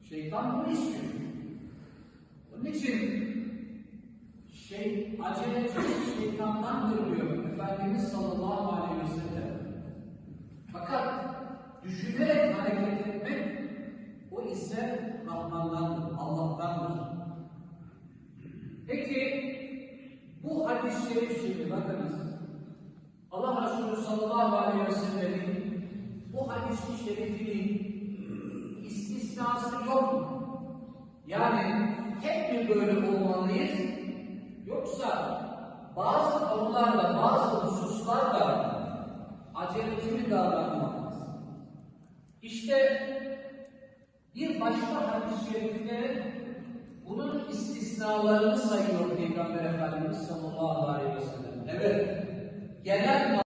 Şeytan bunu istiyor. Onun için acelecilik şeytandandır diyor Efendimiz sallallahu aleyhi ve sellem. Fakat düşünerek hareket etmek, o ise Rahman'dandır, Allah'tandır. Peki bu hadis-i şerif şimdi bakınız. Allah Resulü sallallahu aleyhi ve sellem'in bu hadis-i şerifinin istisnası yok mu? Yani hep mi böyle olmalıyız? Yoksa bazı konularda, bazı hususlarda aceleci mi davranmalıyız? İşte bir başka hadis-i şerifte bunun istisnalarını sayıyor Peygamber Efendimiz sallallahu aleyhi ve sellem. Evet, genel